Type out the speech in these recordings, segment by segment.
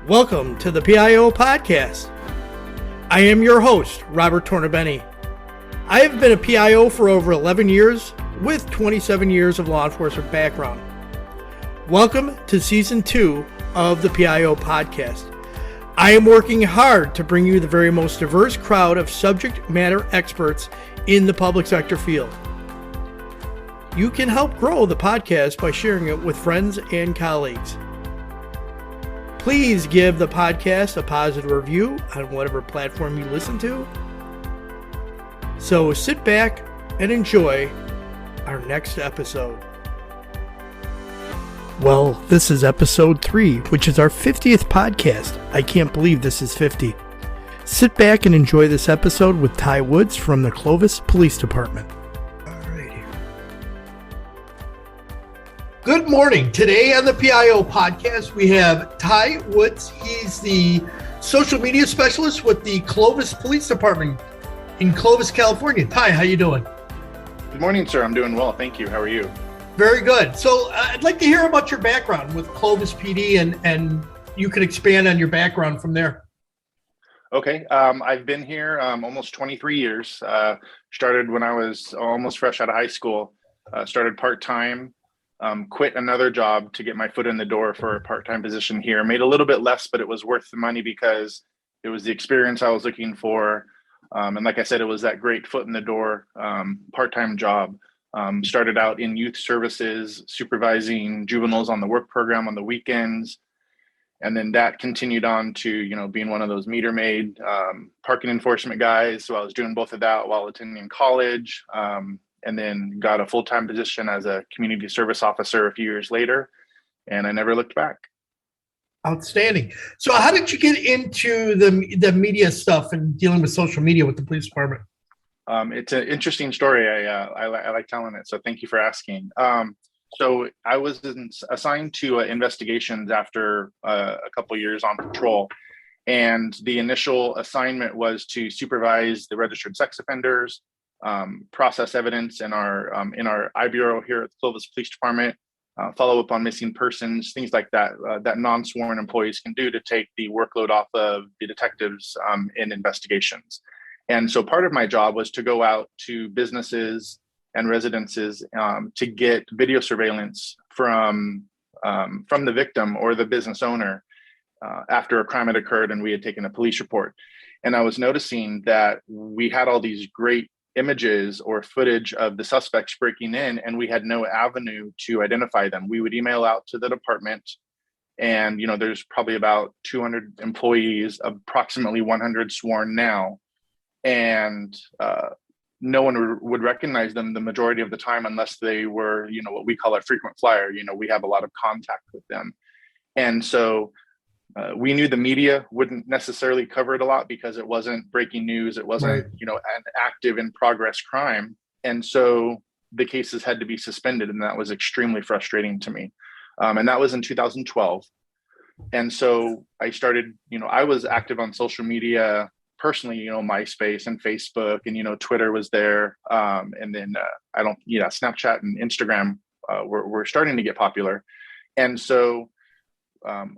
Welcome to the PIO podcast. I am your host, Robert Tornabene. I have been a PIO for over 11 years with 27 years of law enforcement background. Welcome to season 2 of the PIO podcast. I am working hard to bring you the very most diverse crowd of subject matter experts in the public sector field. You can help grow the podcast by sharing it with friends and colleagues. Please give the podcast a positive review on whatever platform you listen to. So sit back and enjoy our next episode. Well, this is episode 3, which is our 50th podcast. I can't believe this is 50. Sit back and enjoy this episode with Ty Woods from the Clovis Police Department. Good morning. Today on the PIO podcast, we have Ty Woods. He's the social media specialist with the Clovis Police Department in Clovis, California. Ty, how you doing? Good morning, sir. I'm doing well. Thank you. How are you? Very good. So I'd like to hear about your background with Clovis PD, and you can expand on your background from there. Okay. I've been here almost 23 years. Started when I was almost fresh out of high school. Started part-time. Quit another job to get my foot in the door for a part-time position here. Made a little bit less, but it was worth the money because it was the experience I was looking for. And like I said, it was that great foot in the door part-time job. Started out in youth services, supervising juveniles on the work program on the weekends. And then that continued on to, being one of those meter maid parking enforcement guys. So I was doing both of that while attending college. And then got a full-time position as a community service officer a few years later, and I never looked back. Outstanding. So how did you get into the media stuff and dealing with social media with the police department? It's an interesting story. I like telling it, so thank you for asking. So I was assigned to investigations after a couple years on patrol, and the initial assignment was to supervise the registered sex offenders, process evidence in our I Bureau here at the Clovis Police Department, follow up on missing persons, things like that, that non-sworn employees can do to take the workload off of the detectives in investigations. And so part of my job was to go out to businesses and residences to get video surveillance from the victim or the business owner after a crime had occurred and we had taken a police report. And I was noticing that we had all these great images or footage of the suspects breaking in, and we had no avenue to identify them. We would email out to the department, and there's probably about 200 employees, approximately 100 sworn now, and no one would recognize them the majority of the time unless they were, what we call a frequent flyer. We have a lot of contact with them, and so we knew the media wouldn't necessarily cover it a lot because it wasn't breaking news. It wasn't, Right. An active in progress crime. And so the cases had to be suspended. And that was extremely frustrating to me. And that was in 2012. And so I started, I was active on social media personally, MySpace and Facebook and, Twitter was there. And then Snapchat and Instagram were starting to get popular. And so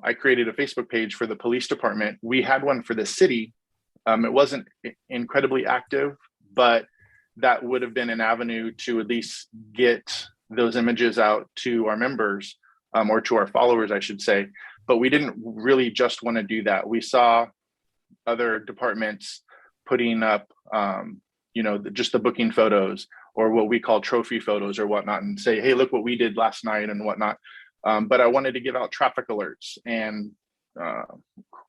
I created a Facebook page for the police department. We had one for the city. It wasn't incredibly active, but that would have been an avenue to at least get those images out to our members or to our followers, I should say. But we didn't really just want to do that. We saw other departments putting up, just the booking photos or what we call trophy photos or whatnot and say, hey, look what we did last night and whatnot. But I wanted to give out traffic alerts and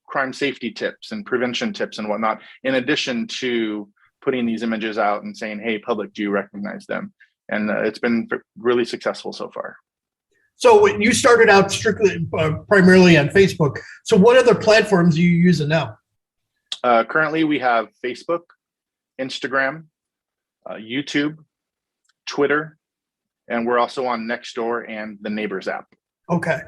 crime safety tips and prevention tips and whatnot, in addition to putting these images out and saying, hey, public, do you recognize them? And it's been really successful so far. So when you started out strictly, primarily on Facebook. So what other platforms are you using now? Currently, we have Facebook, Instagram, YouTube, Twitter, and we're also on Nextdoor and the Neighbors app. Okay.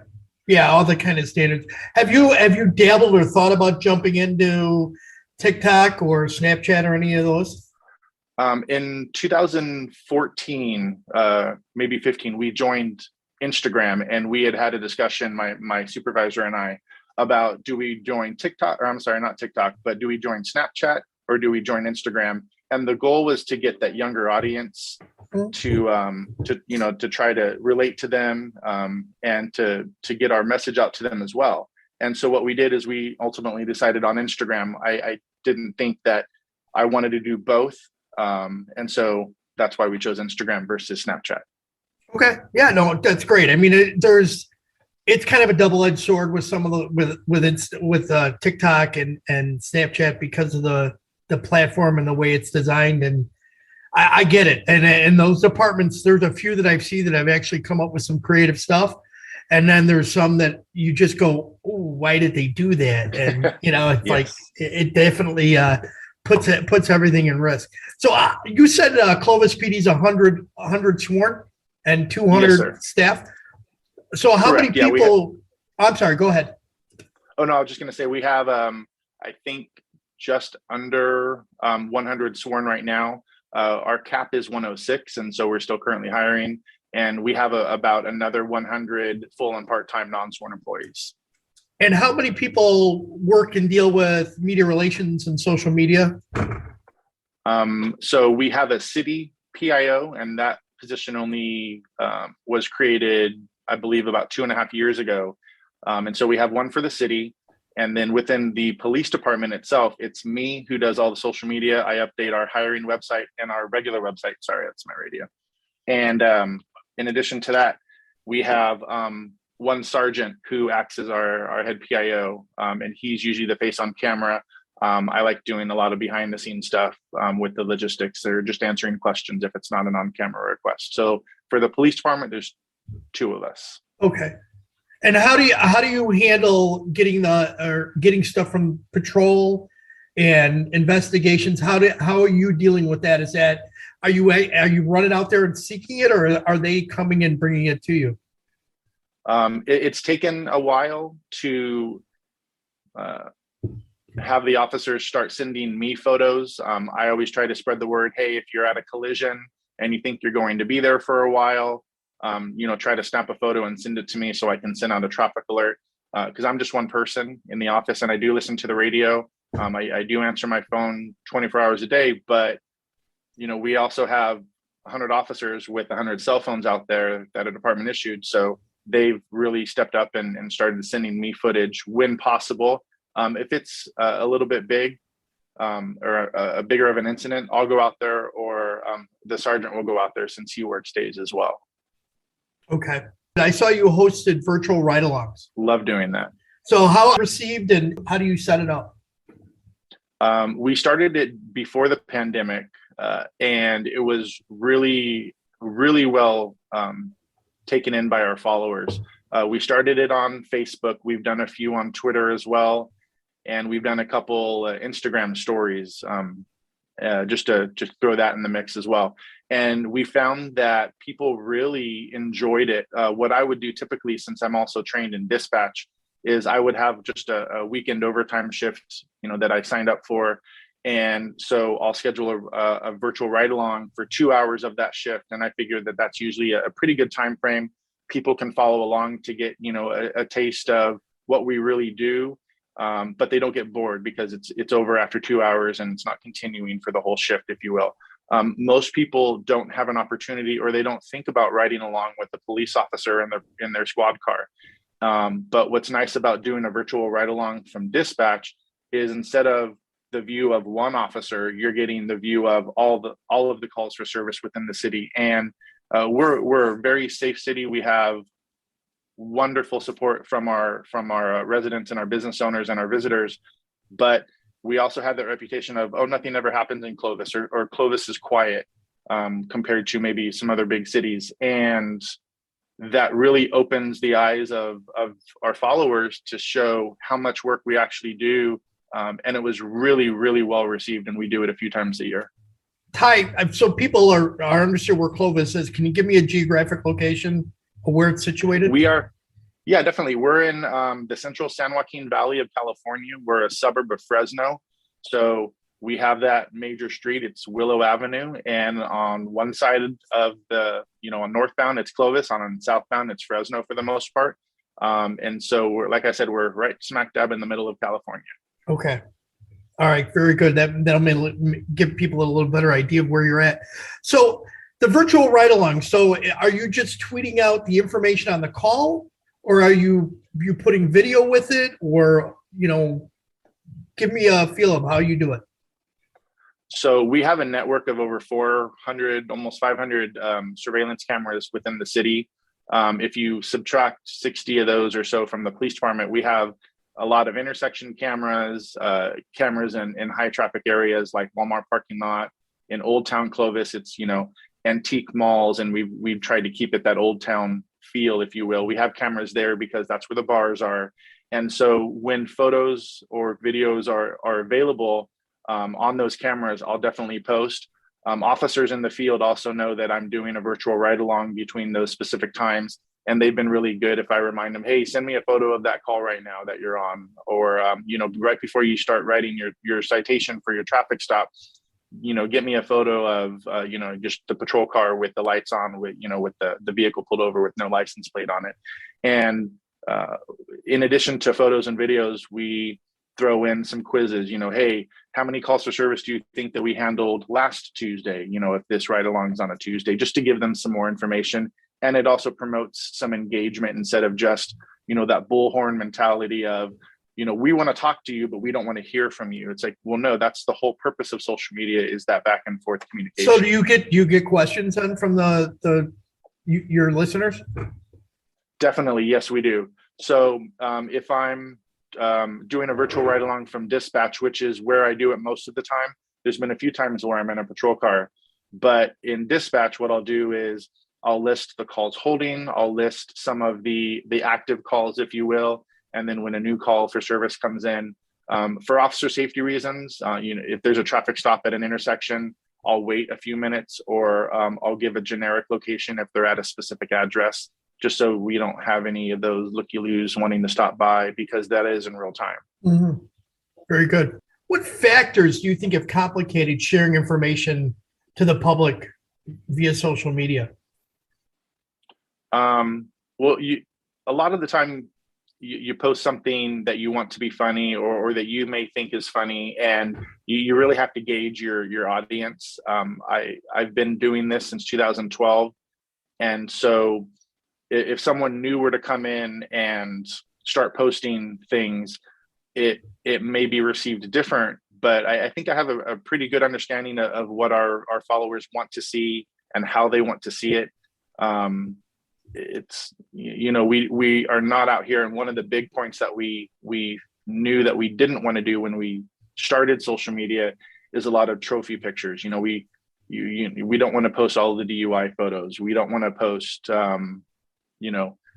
Yeah, all the kind of standards. Have you dabbled or thought about jumping into TikTok or Snapchat or any of those? In 2014, maybe 15, we joined Instagram, and we had a discussion, my supervisor and I, about, do we join TikTok, or I'm sorry, not TikTok, but do we join Snapchat or do we join Instagram? And the goal was to get that younger audience to try to relate to them, and to get our message out to them as well. And so what we did is we ultimately decided on Instagram. I didn't think that I wanted to do both, and so that's why we chose Instagram versus Snapchat. Okay, yeah, no, that's great. I mean, it's kind of a double-edged sword with some of the with TikTok and Snapchat because of the platform and the way it's designed, and I get it. And those departments, there's a few that I've seen that have actually come up with some creative stuff, and then there's some that you just go, "Oh, why did they do that?" And it's Yes. like it definitely puts everything in risk. So you said Clovis PD's 100 sworn and 200 staff. So how Correct. many people? I'm sorry. Go ahead. Oh no, I was just going to say we have I think just under 100 sworn right now. Our cap is 106, and so we're still currently hiring. And we have about another 100 full and part-time non-sworn employees. And how many people work and deal with media relations and social media? So we have a city PIO, and that position only was created, I believe, about 2.5 years ago. And so we have one for the city. And then within the police department itself, it's me who does all the social media. I update our hiring website and our regular website. Sorry, that's my radio. And in addition to that, we have one sergeant who acts as our head PIO, and he's usually the face on camera. I like doing a lot of behind the scenes stuff with the logistics, or just answering questions if it's not an on-camera request. So for the police department, there's 2 of us. Okay. And how do you handle getting stuff from patrol and investigations? How are you dealing with that? Are you running out there and seeking it, or are they coming and bringing it to you? It's taken a while to have the officers start sending me photos. I always try to spread the word. Hey, if you're at a collision and you think you're going to be there for a while, try to snap a photo and send it to me so I can send out a traffic alert. Because I'm just one person in the office, and I do listen to the radio. I do answer my phone 24 hours a day, but we also have 100 officers with 100 cell phones out there that are department issued. So they've really stepped up and started sending me footage when possible. If it's a little bit big, or a bigger of an incident, I'll go out there, or the sergeant will go out there since he works days as well. Okay. I saw you hosted virtual ride-alongs. Love doing that. So how received, and how do you set it up? We started it before the pandemic, and it was really, really well taken in by our followers. We started it on Facebook. We've done a few on Twitter as well, and we've done a couple Instagram stories, just to throw that in the mix as well. And we found that people really enjoyed it. What I would do typically, since I'm also trained in dispatch, is I would have just a weekend overtime shift, that I signed up for. And so I'll schedule a virtual ride along for 2 hours of that shift. And I figured that that's usually a pretty good time frame. People can follow along to get, a taste of what we really do. But they don't get bored because it's over after 2 hours and it's not continuing for the whole shift, if you will. Most people don't have an opportunity, or they don't think about riding along with the police officer in their squad car. But what's nice about doing a virtual ride along from dispatch is, instead of the view of one officer, you're getting the view of all of the calls for service within the city. And we're a very safe city. We have wonderful support from our residents and our business owners and our visitors, but we also have that reputation of, nothing ever happens in Clovis, or Clovis is quiet compared to maybe some other big cities. And that really opens the eyes of our followers to show how much work we actually do. And it was really, really well received, and we do it a few times a year. Ty, so people are understand where Clovis is. Can you give me a geographic location of where it's situated? Yeah, definitely. We're in the central San Joaquin Valley of California. We're a suburb of Fresno. So we have that major street. It's Willow Avenue. And on one side of the, on northbound, it's Clovis. On southbound, it's Fresno for the most part. And so like I said, we're right smack dab in the middle of California. Okay. All right. Very good. That'll give people a little better idea of where you're at. So the virtual ride along. So are you just tweeting out the information on the call, or are you putting video with it, or, give me a feel of how you do it. So we have a network of over 400, almost 500 surveillance cameras within the city. If you subtract 60 of those or so from the police department, we have a lot of intersection cameras, cameras in high traffic areas like Walmart parking lot. In Old Town Clovis, it's, antique malls, and we've tried to keep it that old town feel, if you will. We have cameras there because that's where the bars are. And so when photos or videos are available on those cameras, I'll definitely post. Officers in the field also know that I'm doing a virtual ride along between those specific times. And they've been really good if I remind them, hey, send me a photo of that call right now that you're on. Or, right before you start writing your citation for your traffic stop, get me a photo of, just the patrol car with the lights on, with the vehicle pulled over with no license plate on it. And in addition to photos and videos, we throw in some quizzes, hey, how many calls for service do you think that we handled last Tuesday? If this ride along is on a Tuesday, just to give them some more information. And it also promotes some engagement instead of just, that bullhorn mentality of, we want to talk to you, but we don't want to hear from you. It's like, well, no, that's the whole purpose of social media, is that back and forth communication. So do you get questions then from your listeners? Definitely. Yes, we do. So if I'm doing a virtual ride along from dispatch, which is where I do it most of the time, there's been a few times where I'm in a patrol car, but in dispatch, what I'll do is I'll list the calls holding, I'll list some of the active calls, if you will. And then when a new call for service comes in, for officer safety reasons, if there's a traffic stop at an intersection, I'll wait a few minutes, or I'll give a generic location if they're at a specific address, just so we don't have any of those looky-loos wanting to stop by, because that is in real time. Mm-hmm. Very good. What factors do you think have complicated sharing information to the public via social media? Well, a lot of the time you post something that you want to be funny, or that you may think is funny, and you really have to gauge your audience. I've been doing this since 2012. And so if someone new were to come in and start posting things, it may be received different, but I think I have a pretty good understanding of what our followers want to see and how they want to see it. It's, we are not out here. And one of the big points that we knew that we didn't want to do when we started social media is a lot of trophy pictures. We don't want to post all of the DUI photos. We don't want to post,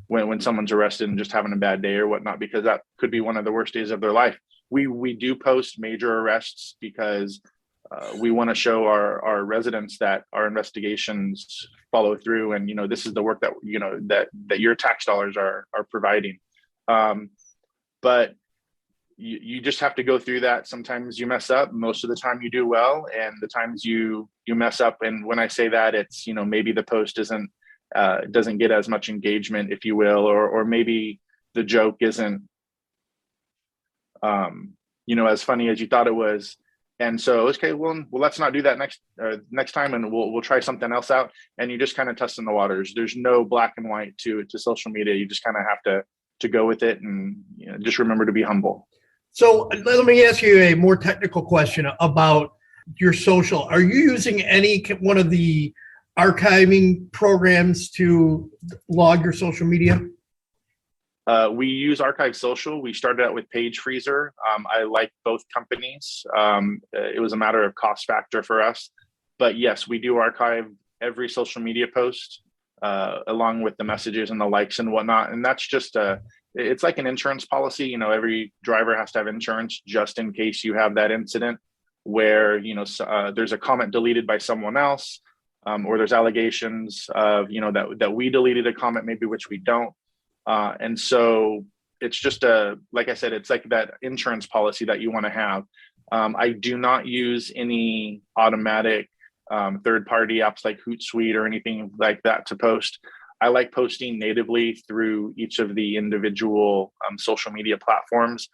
when someone's arrested and just having a bad day or whatnot, because that could be one of the worst days of their life. We do post major arrests because we want to show our residents that our investigations follow through, and this is the work that that your tax dollars are providing. But you just have to go through that. Sometimes you mess up. Most of the time you do well, and the times you mess up, and when I say that, it's maybe the post doesn't get as much engagement, if you will, or maybe the joke isn't as funny as you thought it was. And so, okay, well, let's not do that next time, and we'll try something else out. And you just kind of test in the waters. There's no black and white to social media. You just kind of have to go with it, and just remember to be humble. So let me ask you a more technical question about your social. Are you using one of the archiving programs to log your social media? We use Archive Social. We started out with Page Freezer. I like both companies. It was a matter of cost factor for us. But yes, we do archive every social media post, along with the messages and the likes and whatnot. And that's just it's like an insurance policy. Every driver has to have insurance just in case you have that incident where, there's a comment deleted by someone else, or there's allegations of, that we deleted a comment, maybe, which we don't. And so it's just like I said, it's like that insurance policy that you want to have. I do not use any automatic third-party apps like Hootsuite or anything like that to post. I like posting natively through each of the individual social media platforms.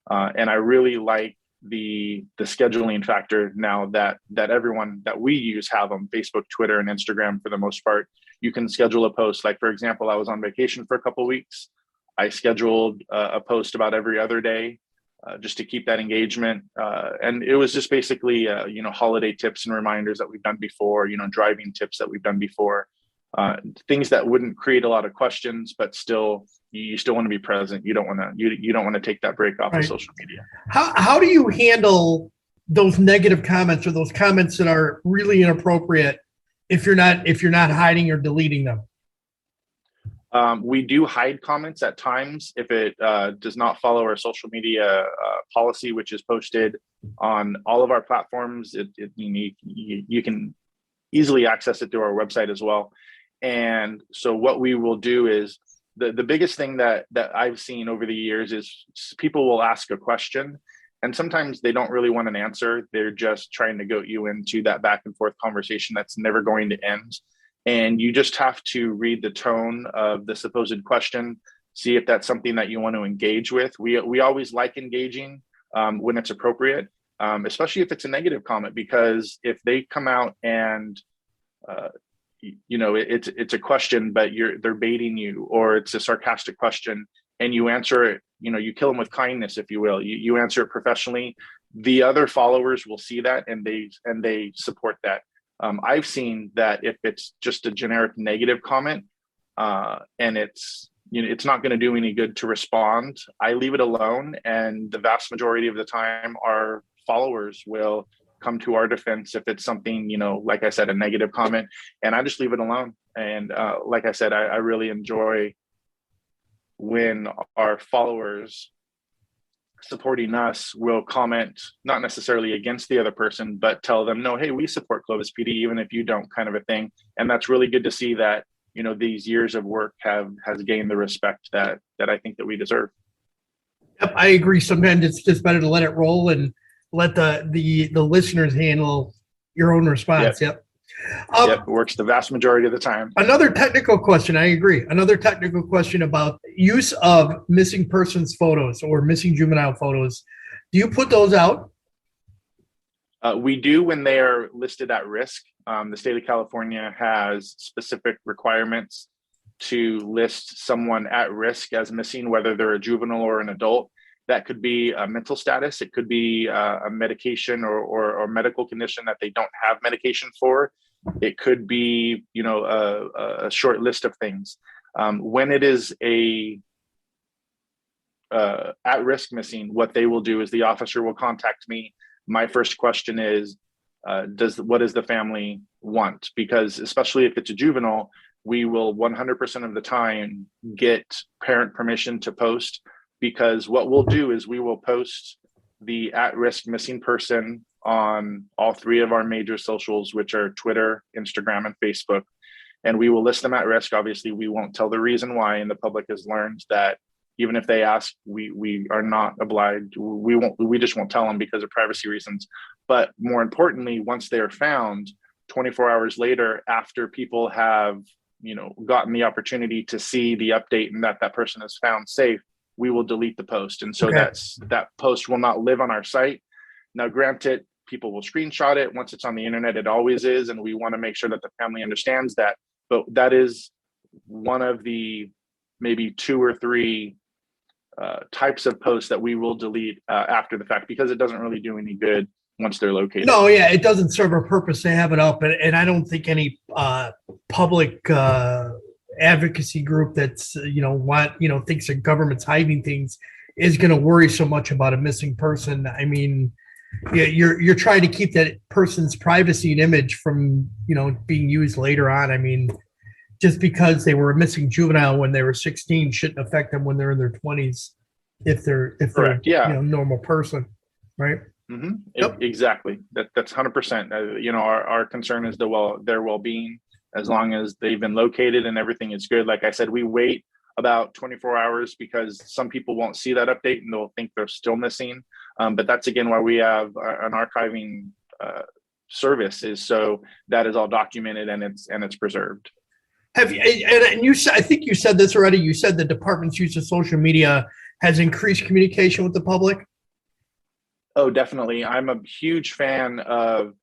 And I really like the scheduling factor now that everyone that we use have them: Facebook, Twitter, and Instagram for the most part. You can schedule a post. Like, for example, I was on vacation for a couple of weeks. I scheduled a post about every other day, just to keep that engagement. And it was just basically, holiday tips and reminders that we've done before, driving tips that we've done before, things that wouldn't create a lot of questions, but still, you still want to be present. You don't want to take that break off of social media. How do you handle those negative comments or those comments that are really inappropriate if you're not hiding or deleting them? We do hide comments at times if it does not follow our social media policy, which is posted on all of our platforms. You can easily access it through our website as well. And so what we will do is the biggest thing that I've seen over the years is people will ask a question, and sometimes they don't really want an answer. They're just trying to goat you into that back and forth conversation that's never going to end. And you just have to read the tone of the supposed question, see if that's something that you want to engage with. We always like engaging when it's appropriate, especially if it's a negative comment, because if they come out and it's a question, but they're baiting you, or it's a sarcastic question, and you answer it, you kill them with kindness, if you will. You answer it professionally. The other followers will see that, and they support that. I've seen that if it's just a generic negative comment, and it's not going to do any good to respond, I leave it alone. And the vast majority of the time, our followers will come to our defense if it's something, like I said, a negative comment, and I just leave it alone. And like I said, I really enjoy when our followers supporting us will comment, not necessarily against the other person, but tell them, no, hey, we support Clovis PD, even if you don't, kind of a thing. And that's really good to see that, these years of work has gained the respect that I think that we deserve. Yep, I agree. Sometimes it's just better to let it roll and let the listeners handle your own response. Yep. It works the vast majority of the time. Another technical question. I agree. Another technical question about use of missing persons photos or missing juvenile photos. Do you put those out? We do when they are listed at risk. The state of California has specific requirements to list someone at risk as missing, whether they're a juvenile or an adult. That could be a mental status. It could be a medication or medical condition that they don't have medication for. It could be, a short list of things. When it is a at-risk missing, what they will do is the officer will contact me. My first question is, what does the family want? Because especially if it's a juvenile, we will 100% of the time get parent permission to post, because what we'll do is we will post the at-risk missing person on all three of our major socials, which are Twitter, Instagram, and Facebook. And we will list them at risk. Obviously, we won't tell the reason why, and the public has learned that even if they ask, we are not obliged. We just won't tell them because of privacy reasons. But more importantly, once they are found, 24 hours later, after people have, gotten the opportunity to see the update and that person is found safe, we will delete the post. And so that post will not live on our site. Now, granted, people will screenshot it. Once it's on the internet, it always is. And we want to make sure that the family understands that. But that is one of the maybe 2 or 3 types of posts that we will delete after the fact, because it doesn't really do any good once they're located. No, yeah, it doesn't serve a purpose to have it up. And I don't think any public advocacy group that's, thinks the government's hiding things is going to worry so much about a missing person. I mean, you're trying to keep that person's privacy and image from, being used later on. I mean, just because they were a missing juvenile when they were 16 shouldn't affect them when they're in their 20s if they're Correct. Normal person, right? Mm-hmm. Yep. Exactly. That's 100%. Our concern is their well-being, as long as they've been located and everything is good. Like I said, we wait about 24 hours because some people won't see that update and they'll think they're still missing. But that's again why we have an archiving service, is so that is all documented and it's preserved. Have you, and you said, I think you said this already. You said the department's use of social media has increased communication with the public. Oh, definitely. I'm a huge fan of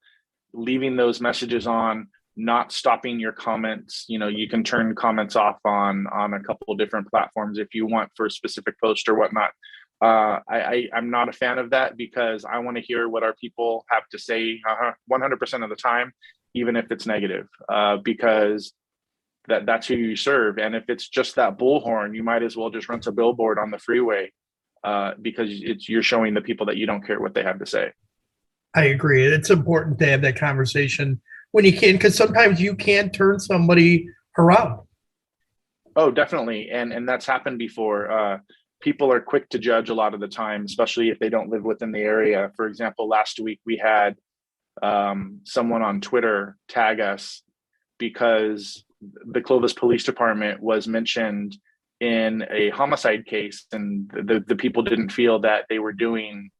leaving those messages on, not stopping your comments. You can turn comments off on a couple of different platforms if you want for a specific post or whatnot. I'm not a fan of that because I want to hear what our people have to say 100% of the time, even if it's negative, because that's who you serve. And if it's just that bullhorn, you might as well just rent a billboard on the freeway, because you're showing the people that you don't care what they have to say. I agree. It's important to have that conversation when you can, because sometimes you can turn somebody around. Oh, definitely. And that's happened before. People are quick to judge a lot of the time, especially if they don't live within the area. For example, last week we had someone on Twitter tag us because the Clovis Police Department was mentioned in a homicide case, and the people didn't feel that they were doing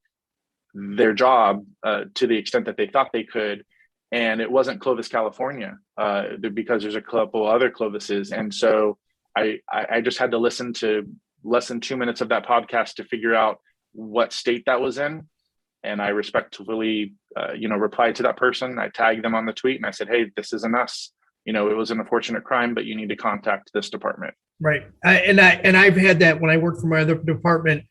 their job to the extent that they thought they could. And it wasn't Clovis, California, because there's a couple other Clovises. And so I just had to listen to less than 2 minutes of that podcast to figure out what state that was in. And I respectfully, replied to that person. I tagged them on the tweet and I said, hey, this isn't us. It was an unfortunate crime, but you need to contact this department. Right. And I've had that when I worked for my other department.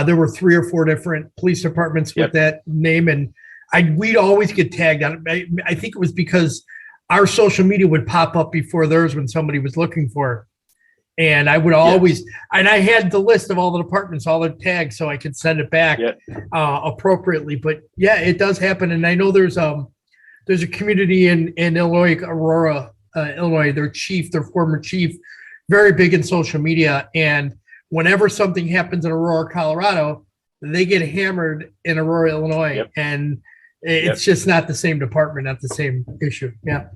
There were 3 or 4 different police departments with that name, and we'd always get tagged on it. I think it was because our social media would pop up before theirs when somebody was looking for it. And I would always, and I had the list of all the departments, all their tags, so I could send it back appropriately. But yeah, it does happen. And I know there's a community in Illinois, Aurora, Illinois, their former chief, very big in social media. And whenever something happens in Aurora, Colorado, they get hammered in Aurora, Illinois. And it's just not the same department, not the same issue. Yeah.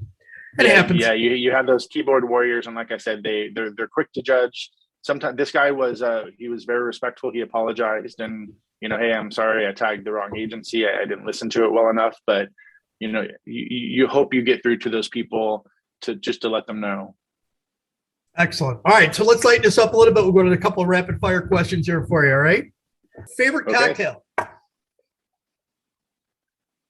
It happens. Yeah, you have those keyboard warriors, and like I said, they're quick to judge. Sometimes this guy was he was very respectful. He apologized, and hey, I'm sorry, I tagged the wrong agency. I didn't listen to it well enough. But you hope you get through to those people to let them know. Excellent. All right, so let's lighten this up a little bit. We'll go to a couple of rapid fire questions here for you. All right. Favorite cocktail?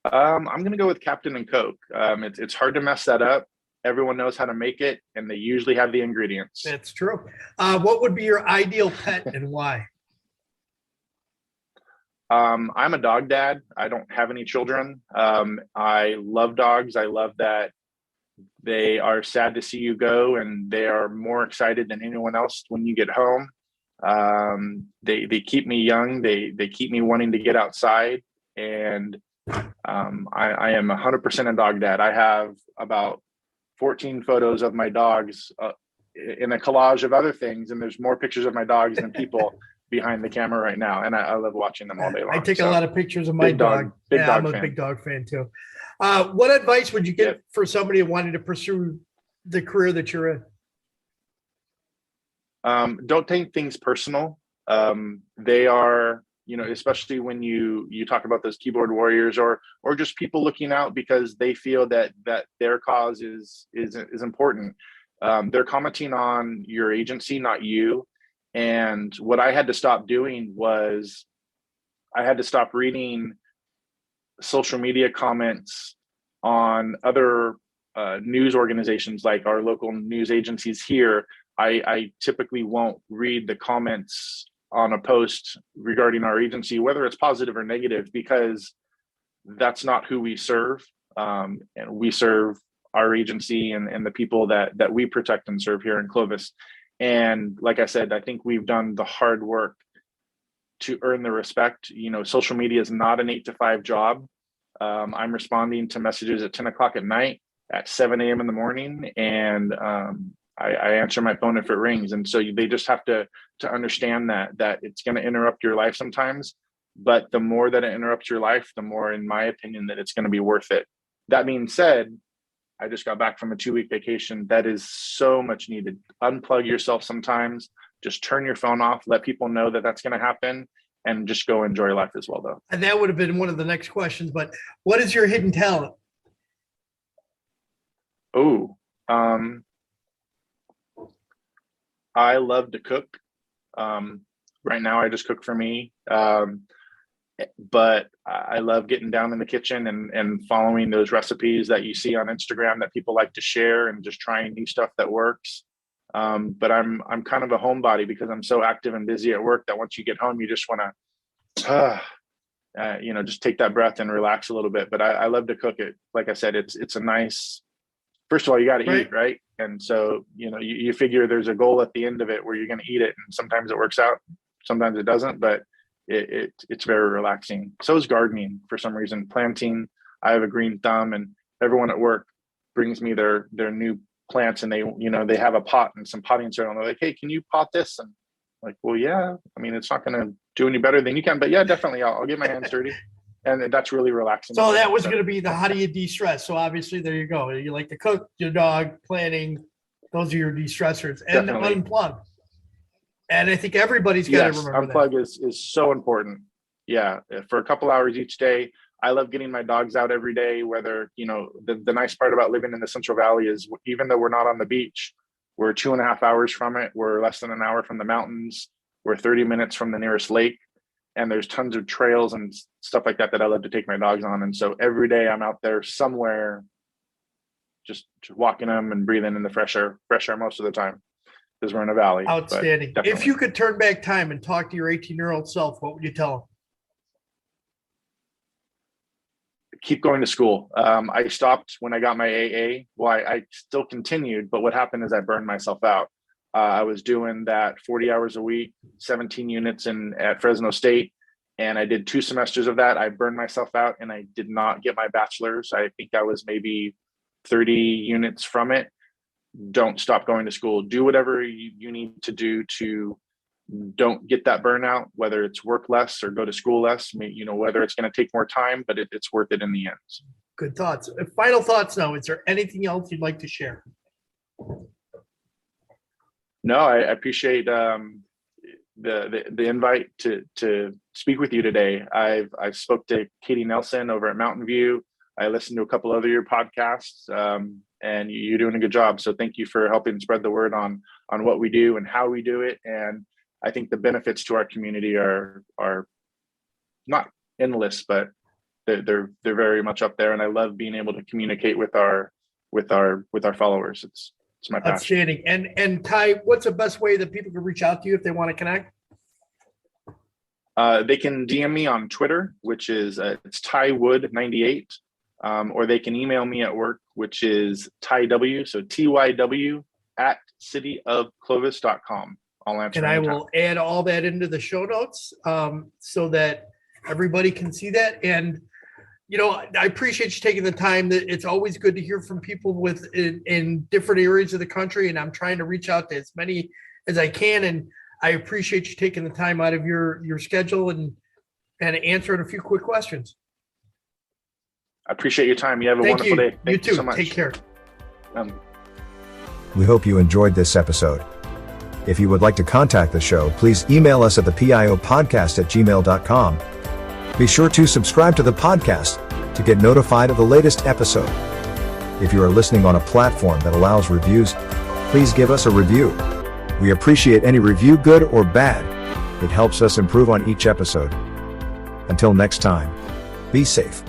I'm going to go with Captain and Coke. It's hard to mess that up. Everyone knows how to make it, and they usually have the ingredients. That's true. What would be your ideal pet and why? I'm a dog dad. I don't have any children. I love dogs. I love that they are sad to see you go, and they are more excited than anyone else when you get home. They keep me young. They keep me wanting to get outside, and I am 100% a dog dad. I have about 14 photos of my dogs in a collage of other things, and there's more pictures of my dogs than people behind the camera right now, and I love watching them all day long. I take a lot of pictures of my dog. I'm a big dog fan too. What advice would you give for somebody wanting to pursue the career that you're in? Don't take things personal. They are, especially when you talk about those keyboard warriors or just people looking out because they feel that their cause is important. They're commenting on your agency, not you. And what I had to stop doing was I had to stop reading social media comments on other news organizations like our local news agencies here. I typically won't read the comments on a post regarding our agency, whether it's positive or negative, because that's not who we serve. And we serve our agency and the people that we protect and serve here in Clovis. And like I said, I think we've done the hard work to earn the respect. Social media is not an 8 to 5 job. I'm responding to messages at 10 o'clock at night, at 7 a.m. in the morning, and I answer my phone if it rings. And so they just have to understand that it's going to interrupt your life sometimes. But the more that it interrupts your life, the more, in my opinion, that it's going to be worth it. That being said, I just got back from a 2-week vacation. That is so much needed. Unplug yourself sometimes. Just turn your phone off. Let people know that that's going to happen, and just go enjoy life as well, though. And that would have been one of the next questions. But what is your hidden talent? Oh, I love to cook. Right now I just cook for me. But I love getting down in the kitchen and following those recipes that you see on Instagram that people like to share, and just trying new stuff that works. But I'm kind of a homebody because I'm so active and busy at work that once you get home, you just want to, just take that breath and relax a little bit. But I love to cook it. Like I said, it's a nice, first of all, you got to eat, right? And so, you figure there's a goal at the end of it where you're going to eat it. And sometimes it works out, sometimes it doesn't, but it's very relaxing. So is gardening for some reason. Planting, I have a green thumb, and everyone at work brings me their new plants, and they have a pot and some potting soil, and they're like, hey, can you pot this? And I'm like, well, yeah, I mean, it's not going to do any better than you can, but yeah, definitely I'll get my hands dirty. And that's really relaxing. So that was going to be the, how do you de-stress? So obviously there you go. You like to cook, your dog, planning, those are your de-stressors, and unplug. And I think everybody's got to remember unplug that. is so important. Yeah. For a couple hours each day. I love getting my dogs out every day, whether, the nice part about living in the Central Valley is even though we're not on the beach, we're 2.5 hours from it. We're less than an hour from the mountains. We're 30 minutes from the nearest lake. And there's tons of trails and stuff like that I love to take my dogs on. And so every day I'm out there somewhere, just walking them and breathing in the fresh air most of the time, because we're in a valley. Outstanding. If you could turn back time and talk to your 18-year-old self, what would you tell him? Keep going to school. I stopped when I got my AA. Well, I still continued, but what happened is I burned myself out. I was doing that 40 hours a week, 17 units at Fresno State, and I did 2 semesters of that. I burned myself out, and I did not get my bachelor's. I think I was maybe 30 units from it. Don't stop going to school. Do whatever you need to do to don't get that burnout, whether it's work less or go to school less, whether it's going to take more time, but it's worth it in the end. Good thoughts. Final thoughts now. Is there anything else you'd like to share? No, I appreciate the invite to speak with you today. I've spoke to Katie Nelson over at Mountain View. I listened to a couple other your podcasts, and you're doing a good job. So thank you for helping spread the word on what we do and how we do it. And I think the benefits to our community are not endless, but they're very much up there. And I love being able to communicate with our followers. It's my passion. Outstanding. And Ty, what's the best way that people can reach out to you if they want to connect? They can DM me on Twitter, which is it's TyWood98, or they can email me at work, which is TyW, so TYW @cityofclovis.com. I'll answer. And I will add all that into the show notes so that everybody can see that. And I appreciate you taking the time. That it's always good to hear from people in different areas of the country, and I'm trying to reach out to as many as I can. And I appreciate you taking the time out of your schedule and answering a few quick questions. I appreciate your time. You have a wonderful day. Thank you too. So much. Take care. We hope you enjoyed this episode. If you would like to contact the show, please email us at thepiopodcast@gmail.com. Be sure to subscribe to the podcast to get notified of the latest episode. If you are listening on a platform that allows reviews, please give us a review. We appreciate any review, good or bad. It helps us improve on each episode. Until next time, be safe.